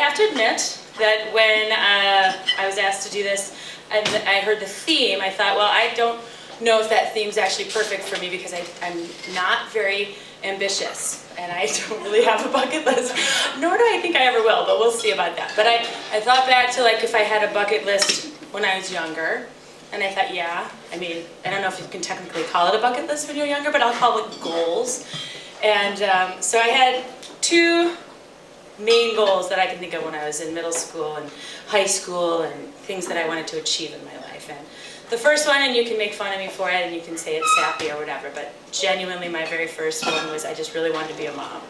have to admit that when I was asked to do this, and I heard the theme, I thought, well, I don't know if that theme's actually perfect for me because I'm not very ambitious, and I don't really have a bucket list, nor do I think I ever will, but we'll see about that. But I thought back to like if I had a bucket list when I was younger, and I thought, yeah, I mean, I don't know if you can technically call it a bucket list when you're younger, but I'll call it goals. And so I had two main goals that I can think of when I was in middle school and high school and things that I wanted to achieve in my life. And the first one, and you can make fun of me for it and you can say it's sappy or whatever, but genuinely my very first one was I just really wanted to be a mom.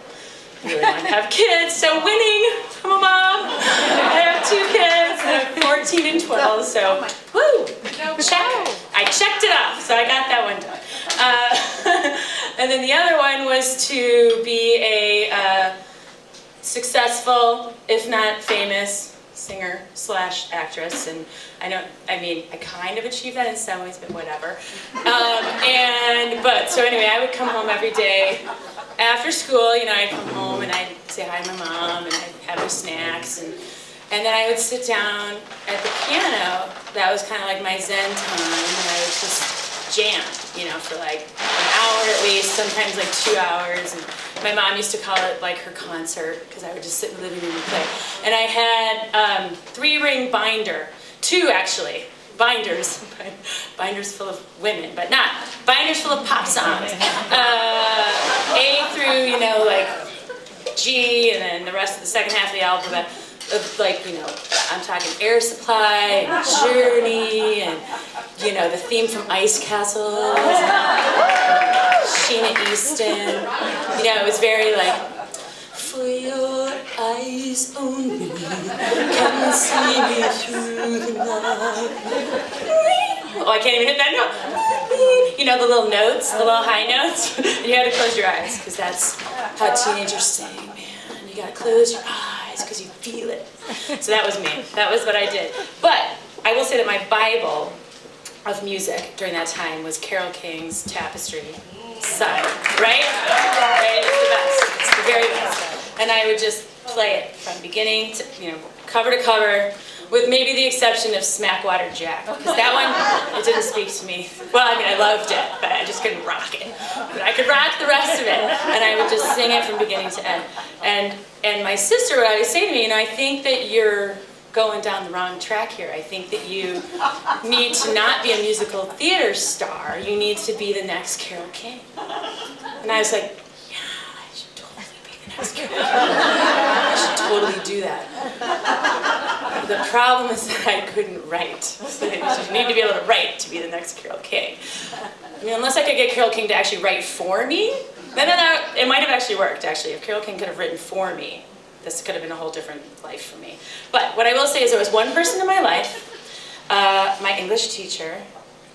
I really wanted to have kids, so winning, I'm a mom. I have two kids, I have 14 and 12, so woo, check. I checked it off, so I got that one done. And then the other one was to be a successful, if not famous, singer/actress, and I kind of achieved that in some ways, but whatever. So anyway, I would come home every day after school. I'd come home and I'd say hi to my mom and I'd have my snacks, and then I would sit down at the piano. That was kind of like my zen time, and I would just jam, for like an hour at least, sometimes like 2 hours. And my mom used to call it like her concert because I would just sit in the living room and play. And I had 3-ring binder, 2 actually, binders full of women, but not binders full of pop songs. A through, like G, and then the rest of the second half of the alphabet. I'm talking Air Supply, and Journey, and, the theme from Ice Castles, Sheena Easton. It was very like, for your eyes only can see me through the night. Oh, I can't even hit that note. The little notes, the little high notes. And you had to close your eyes, because that's how teenagers sing, man. You gotta close your eyes, because you feel it. So that was me. That was what I did. But I will say that my Bible of music during that time was Carole King's Tapestry Son, right? Right? It's the best. It's the very best. And I would just play it from beginning to, cover to cover, with maybe the exception of Smackwater Jack, because that one, it didn't speak to me. Well, I loved it, but I just couldn't rock it. But I could rock the rest of it, and I would just sing it from beginning to end. And my sister would always say to me, I think that you're going down the wrong track here. I think that you need to not be a musical theater star. You need to be the next Carole King. And I was like, yeah, I should totally be the next Carole King. I should totally do that. The problem is that I couldn't write. So you need to be able to write to be the next Carole King. Unless I could get Carole King to actually write for me, then it might have actually worked, actually. If Carole King could have written for me, this could have been a whole different life for me. But what I will say is there was one person in my life, my English teacher,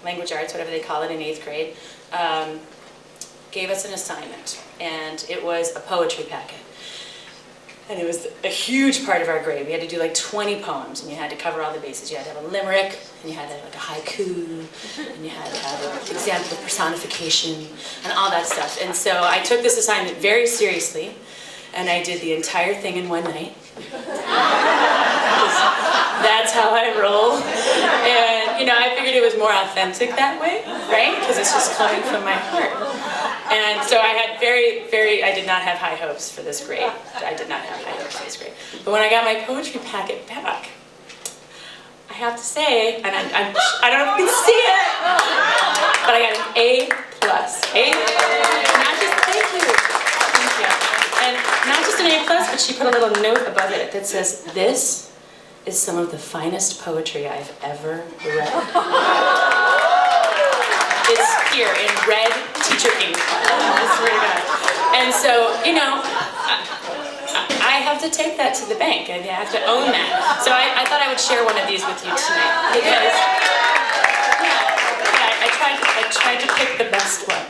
language arts, whatever they call it in 8th grade, gave us an assignment, and it was a poetry packet. And it was a huge part of our grade. We had to do like 20 poems, and you had to cover all the bases. You had to have a limerick, and you had to have like a haiku, and you had to have an example of personification, and all that stuff. And so I took this assignment very seriously, and I did the entire thing in one night. That's how I roll. And, I figured it was more authentic that way, right? Because it's just coming from my heart. And so I had I did not have high hopes for this grade. I did not have high hopes for this grade. But when I got my poetry packet back, I have to say, and I don't know if you can see it, but I got an A+. Not just, thank you. And not just an A+, but she put a little note above it that says, "This is some of the finest poetry I've ever read." It's here in red teacher ink. I swear to God. And so, I have to take that to the bank, and I have to own that. So I thought I would share one of these with you tonight, because I tried to pick the best one.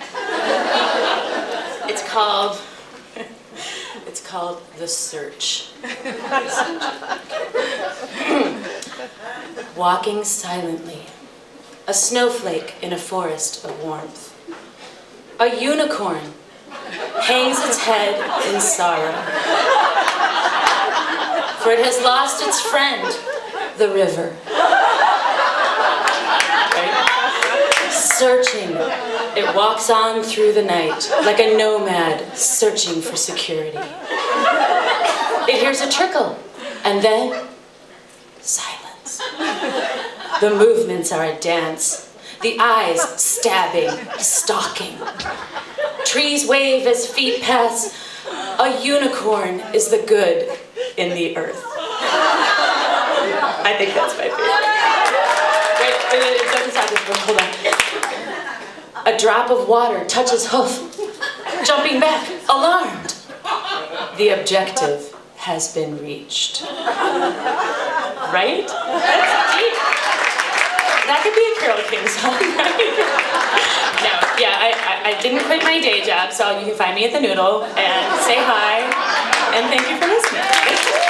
It's called The Search. Walking silently, a snowflake in a forest of warmth. A unicorn hangs its head in sorrow. for it has lost its friend, the river. Right? Searching, it walks on through the night like a nomad searching for security. It hears a trickle, and then silence. The movements are a dance, the eyes stabbing, stalking. Trees wave as feet pass. A unicorn is the good in the earth. I think that's my favorite. Wait, it doesn't stop this, but hold on. A drop of water touches hoof, jumping back, alarmed. The objective has been reached. Right? That's deep. That could be a Carole King song, right? No, yeah, I didn't quit my day job, so you can find me at the Noodle and say hi, and thank you for listening.